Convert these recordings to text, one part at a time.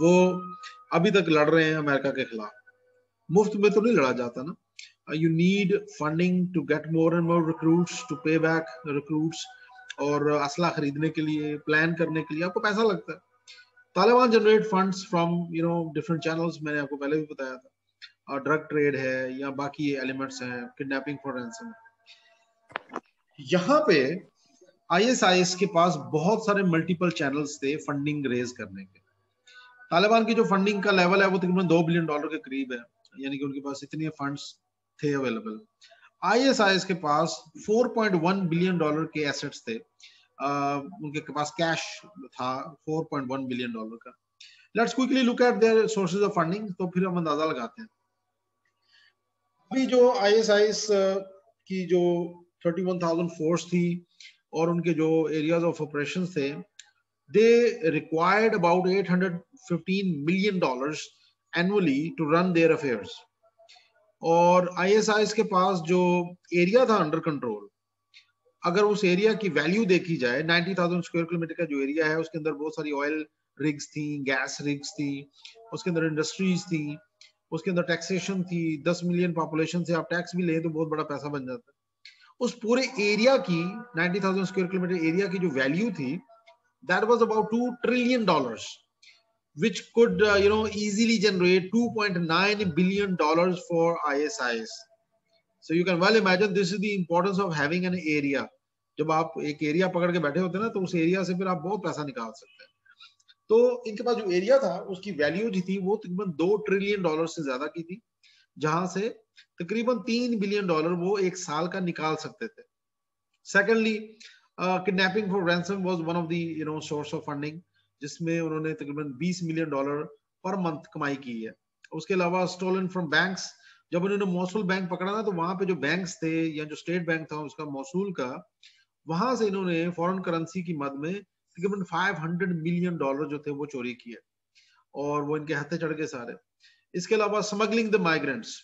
वो अभी तक लड़ रहे हैं अमेरिका के खिलाफ। मुफ्त में तो नहीं लड़ा जाता ना, you need funding to get more and more recruits, to pay back recruits, और असला खरीदने के लिए, प्लान करने के लिए आपको पैसा लगता है। Taliban generate funds from different channels, मैंने आपको पहले भी बताया था, ड्रग ट्रेड है या बाकी एलिमेंट्स हैं, किडनैपिंग फॉर रैंसम। यहाँ पे आईएसआईएस के पास बहुत सारे मल्टीपल चैनल्स थे फंडिंग रेज करने के। तालिबान की जो फंडिंग का लेवल है वो तकरीबन $2 बिलियन के करीब है, यानी कि उनके पास इतने फंड्स थे अवेलेबल। आईएसआईएस के पास $4.1 बिलियन के एसेट्स थे, उनके पास कैश था $4.1 बिलियन का। Let's quickly look at there sources of funding, तो फिर हम अंदाजा लगाते हैं। अभी जो आईएसआईएस की जो 31,000 फोर्स थी और उनके जो एरियाज ऑफ ऑपरेशन थे, they required about $815 million annually to run their affairs. और आईएसआईएस के पास जो एरिया था अंडर कंट्रोल, अगर उस एरिया की वैल्यू देखी जाए, 90,000 स्क्वायर किलोमीटर का जो एरिया है उसके अंदर बहुत सारी ऑयल रिग्स थी, गैस रिग्स थी, उसके अंदर इंडस्ट्रीज थी, उसके अंदर टैक्सेशन थी। 10 मिलियन पॉपुलेशन से आप टैक्स भी लें तो बहुत बड़ा पैसा बन जाता है। उस पूरे एरिया की 90,000 स्क्वायर किलोमीटर एरिया की जो वैल्यू थी, that was about $2 trillion, which could easily generate $2.9 billion for ISIS. So you can well imagine this is the importance of having an area. जब आप एक एरिया पकड़ के बैठे होते हैं ना, तो उस एरिया से फिर आप बहुत पैसा निकाल सकते हैं। तो इनके पास जो एरिया था उसकी वैल्यू जो थी वो तकरीबन $2 ट्रिलियन से ज्यादा की थी, जहां से तकरीबन $3 बिलियन वो एक साल का निकाल सकते थे। Secondly, kidnapping for ransom was one of the source of funding, जिसमें उन्होंने तकरीबन $20 मिलियन पर मंथ कमाई की है। उसके अलावा स्टोलन फ्रॉम बैंक्स, जब उन्होंने मौसूल बैंक पकड़ा ना, तो वहां पे जो बैंक्स थे या जो स्टेट बैंक था उसका मौसूल का, वहां से इन्होंने फॉरेन करेंसी की मद में तकरीबन $500 मिलियन जो थे वो चोरी किए, और वो इनके हथे चढ़ गए सारे। इसके अलावा स्मगलिंग द माइग्रेंट्स,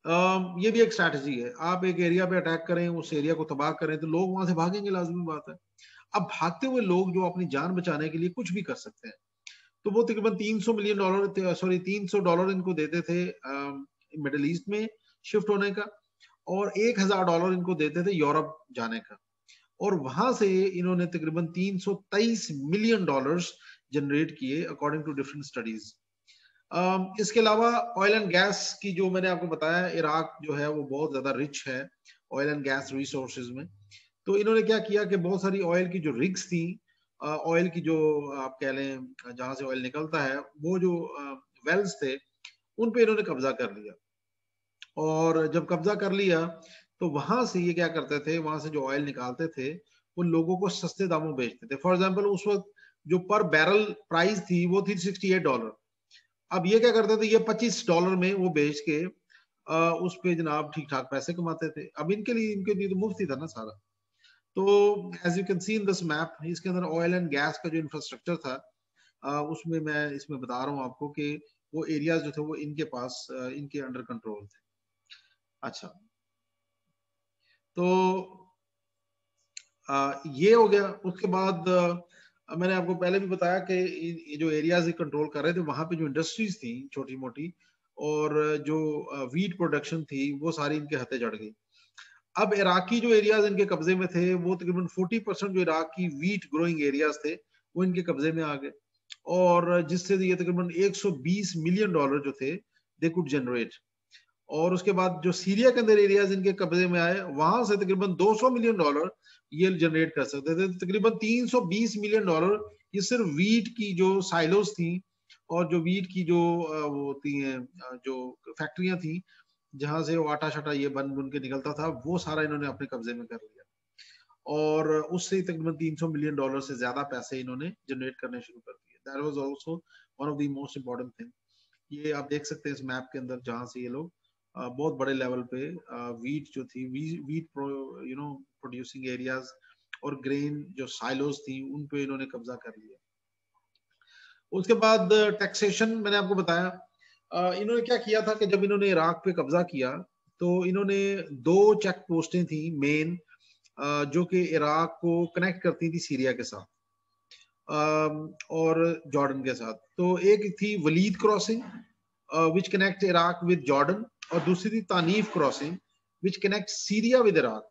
ये भी एक स्ट्रैटेजी है। आप एक एरिया पे अटैक करें, उस एरिया को तबाह करें, तो लोग वहां से भागेंगे, लाजमी बात है। अब भागते हुए लोग जो अपनी जान बचाने के लिए कुछ भी कर सकते हैं, तो वो तकरीबन $300 मिलियन, सॉरी $300 इनको देते थे मिडिल ईस्ट में शिफ्ट होने का, और $1,000 इनको देते थे यूरोप जाने का, और वहां से इन्होंने तकरीबन $323 मिलियन जनरेट किए अकॉर्डिंग टू डिफरेंट स्टडीज। इसके अलावा ऑयल एंड गैस की, जो मैंने आपको बताया, इराक जो है वो बहुत ज्यादा रिच है ऑयल एंड गैस रिसोर्सेज में। तो इन्होंने क्या किया कि बहुत सारी ऑयल की जो रिग्स थी, ऑयल की जो आप कह लें जहां से ऑयल निकलता है, वो जो वेल्स थे उन पे इन्होंने कब्जा कर लिया। और जब कब्जा कर लिया तो वहां से ये क्या करते थे, वहां से जो ऑयल निकालते थे वो लोगों को सस्ते दामों बेचते थे। फॉर एग्जाम्पल, उस वक्त जो पर बैरल प्राइस थी वो थी $68। अब ये क्या करते थे, ये $25 में वो बेच के उस पे जनाब ठीक ठाक पैसे कमाते थे। अब इनके लिए तो मुफ्त ही था ना सारा। तो as you can see in this map, इसके अंदर ऑयल एंड गैस का जो इंफ्रास्ट्रक्चर था, उसमें मैं इसमें बता रहा हूँ आपको कि वो एरियाज जो थे वो इनके पास, इनके अंडर कंट्रोल थे। अच्छा, तो ये हो गया। उसके बाद मैंने आपको पहले भी बताया कि जो एरियाज कंट्रोल कर रहे थे, वहां पे जो इंडस्ट्रीज थी छोटी मोटी, और जो वीट प्रोडक्शन थी, वो सारी इनके हथे चढ़ गई। अब इराकी जो एरियाज इनके कब्जे में थे, वो तकरीबन 40% जो इराक की वीट ग्रोइंग एरियाज थे वो इनके कब्जे में आ गए, और जिससे ये तकरीबन $120 मिलियन जो थे दे कुड जनरेट। और उसके बाद जो सीरिया के अंदर एरियाज इनके कब्जे में आए, वहां से तकरीबन $200 मिलियन ये जनरेट कर सकते थे। तकरीबन $320 मिलियन ये सिर्फ वीट की जो साइलोस थी, और जो वीट की जो वो होती हैं, जो फैक्ट्रियां थी जहां से वो आटा शाटा ये बन बुन के निकलता था, वो सारा इन्होंने अपने कब्जे में कर लिया, और उससे तकरीबन $300 मिलियन से ज्यादा पैसे इन्होंने जनरेट करने शुरू कर दिए। That was also one of the most important thing. ये आप देख सकते हैं इस मैप के अंदर, जहां से ये लोग बहुत बड़े लेवल पे वीट जो थी, वीट प्रोड्यूसिंग एरियाज और ग्रेन जो साइलोस थी, उन पे इन्होंने कब्जा कर लिया। उसके बाद टैक्सेशन मैंने आपको बताया। इन्होंने क्या किया था कि जब इन्होंने इराक पे कब्जा किया, तो इन्होंने 2 चेक पोस्टें थी मेन, जो कि इराक को कनेक्ट करती थी सीरिया के साथ। और जॉर्डन के साथ। तो एक थी Waleed crossing which connect Iraq with Jordan, और दूसरी थी Tanf crossing which connect Syria with Iraq.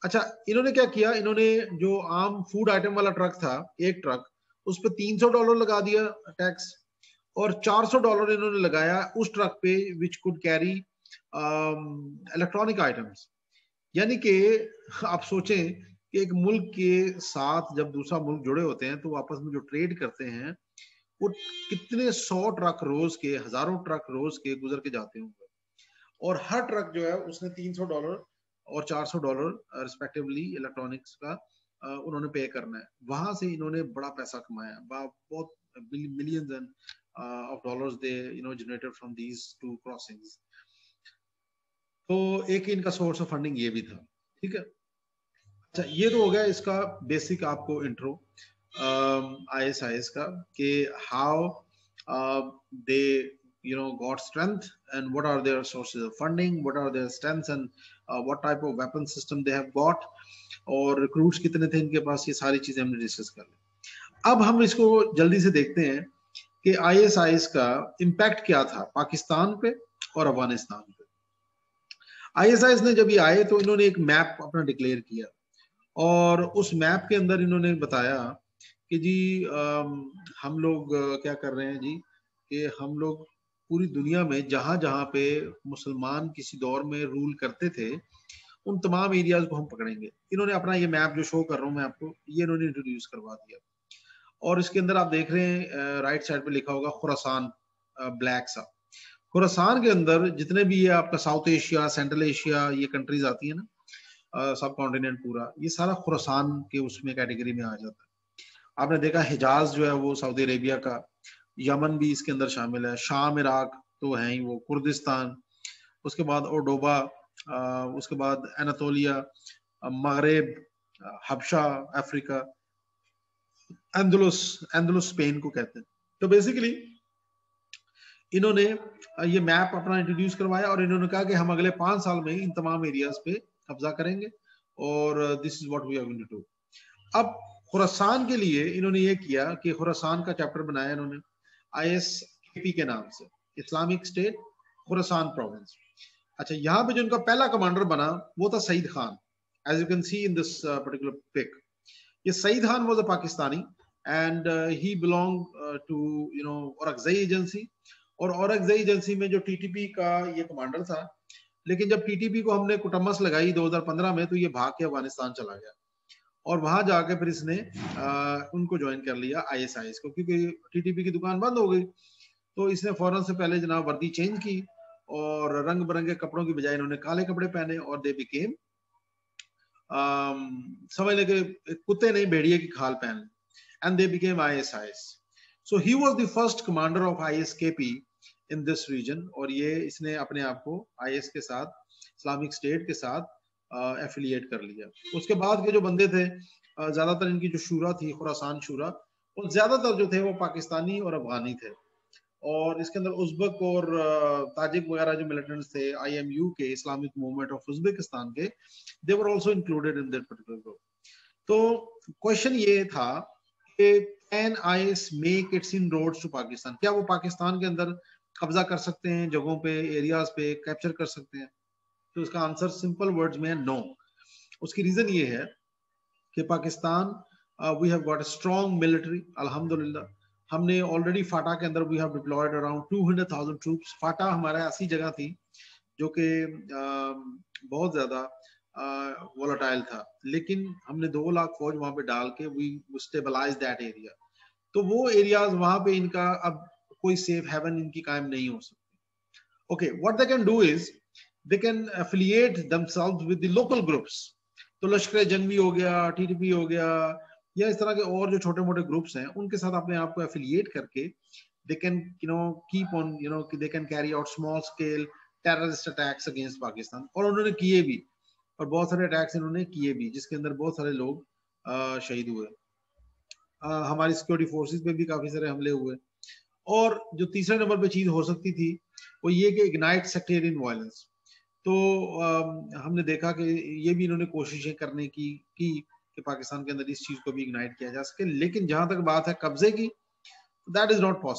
अच्छा, इन्होंने क्या किया, इन्होंने जो आम फूड आइटम वाला ट्रक था, एक ट्रक, उस पर $300 लगा दिया टैक्स, और $400 इन्होंने लगाया उस ट्रक पे which could carry electronic items. यानी कि आप सोचें कि एक मुल्क के साथ जब दूसरा मुल्क जुड़े होते हैं तो आपस में जो ट्रेड करते हैं, वो कितने 100 ट्रक रोज के, हजारों ट्रक रोज के गुजर के जाते होंगे, और हर ट्रक जो है उसने $300 और $400 रिस्पेक्टिवली इलेक्ट्रॉनिक्स का उन्होंने पे करना है। वहां से इन्होंने बड़ा पैसा कमाया, बहुत millions end of dollars they generated from these two crossings. तो एक इनका सोर्स ऑफ फंडिंग ये भी था, ठीक है। अच्छा, ये तो हो गया इसका बेसिक आपको इंट्रो ISIS का, कि how they got strength and what are their sources of funding, what are their strengths and what type of weapon system they have got, और रिक्रूट्स कितने थे इनके पास, ये सारी चीजें हमने डिस्कस कर ली। अब हम इसको जल्दी से देखते हैं कि ISIS का इम्पैक्ट क्या था पाकिस्तान पे और अफगानिस्तान पे। ISIS ने जब ये आए तो इन्होंने एक मैप अपना डिक्लेयर किया, और उस मैप के अंदर इन्होंने बताया कि जी हम लोग क्या कर रहे हैं जी, कि हम लोग पूरी दुनिया में जहां जहां पे मुसलमान किसी दौर में रूल करते थे उन तमाम एरियाज को हम पकड़ेंगे। इन्होंने अपना ये मैप जो शो कर रहा हूं मैं आपको, ये इन्होंने इंट्रोड्यूस करवा दिया, और इसके अंदर आप देख रहे हैं राइट साइड पे लिखा होगा खुरासान, ब्लैक सा। खुरासान के अंदर जितने भी ये आपका साउथ एशिया, सेंट्रल एशिया, ये कंट्रीज आती है ना, सब कॉन्टिनेंट पूरा, ये सारा खुरासान के उसमें कैटेगरी में आ जाता है। आपने देखा हिजाज जो है वो सऊदी अरेबिया का, यमन भी इसके अंदर शामिल है, शाम इराक तो है ही, वो कुर्दिस्तान, उसके बाद ओडोबा, उसके बाद एनातोलिया, मगरेब, हबशा अफ्रीका, एंदुलुस, एंदुलुस स्पेन को कहते हैं। तो बेसिकली इन्होंने ये मैप अपना इंट्रोड्यूस करवाया, और इन्होंने कहा कि हम अगले 5 साल में इन तमाम एरियाज पे कब्जा करेंगे, और this is what we are going to do. अब खुरासान के लिए इन्होंने ये किया कि खुरासान का चैप्टर बनाया इन्होंने ISKP के नाम से, इस्लामिक स्टेट खुरासान प्रोविंस। अच्छा, यहाँ पे जो इनका पहला कमांडर बना वो था Saeed Khan, as you can see in this particular pic. ये Saeed Khan was a Pakistani and he belong to Aurangzeb agency, और औरंगजेब एजेंसी में जो TTP का ये कमांडर था, लेकिन जब TTP को हमने कुटम्मस लगाई 2015 में, तो ये भाग के अफगानिस्तान चला गया, और वहां जाके फिर इसने उनको ज्वाइन कर लिया ISIS को, क्योंकि TTP की दुकान बंद हो गई। तो इसने फौरन से पहले जनाब वर्दी चेंज की, और रंग बिरंगे कपड़ों की बजाय इन्होंने काले कपड़े पहने, और दे बिकेम समझ लेके कुत्ते नहीं भेड़िए की खाल पहन, and they became ISIS। So he was the first commander of ISKP in this region, और ये इसने अपने आप को IS के साथ, इस्लामिक स्टेट के साथ एफिलिएट कर लिया। उसके बाद के जो बंदे थे, ज्यादातर इनकी जो शूरा थी, खुरासान शूरा, वो ज्यादातर जो थे वो पाकिस्तानी और अफगानी थे, और इसके अंदर उज़्बेक और ताजिक वगैरह जो मिलिटेंट्स थे IMU के, इस्लामिक मूवमेंट ऑफ उज़्बेकिस्तान के, they were also included in that particular group. तो क्वेश्चन ये था कि can IS make its inroads to Pakistan, क्या वो पाकिस्तान के अंदर कब्जा कर सकते हैं, जगहों पे, एरियाज पे कैप्चर कर सकते हैं? तो उसका आंसर सिंपल वर्ड्स में है नो। उसकी रीजन ये है कि Pakistan, we have got a strong military, अल्हम्दुलिल्लाह। हमने ऑलरेडी फाटा के अंदर we have deployed around 200,000 troops. FATA हमारा ऐसी जगह थी जो कि बहुत ज्यादा वोलेटाइल था, लेकिन हमने 2 लाख फौज वहां पे डाल के वी स्टेबलाइज दैट एरिया। तो वो एरियाज वहां पे इनका अब कोई सेफ हेवन इनकी कायम नहीं हो सकती। Okay, what they can do is they can affiliate themselves with the local groups। तो लश्कर जंग भी हो गया, TTP हो गया, या इस तरह के और जो छोटे मोटे ग्रुप्स हैं उनके साथ अपने आप को एफिलिएट करके they can keep on they can carry out small scale terrorist attacks against Pakistan। और उन्होंने किए भी, और बहुत सारे अटैक्स इन्होंने किए भी, जिसके अंदर बहुत सारे लोग शहीद हुए। हमारी सिक्योरिटी फोर्सेस पे भी काफी सारे हमले हुए। और जो तीसरे नंबर पे चीज हो सकती थी वो ये कि इग्नाइट सेक्टेरियन वायलेंस। तो हमने देखा कि ये भी इन्होंने कोशिशें करने की कि कि पाकिस्तान के अंदर इस चीज को भी इग्नाइट किया जा सके। लेकिन जहां तक बात है कब्जे की, दैट इज नॉट पॉसिबल।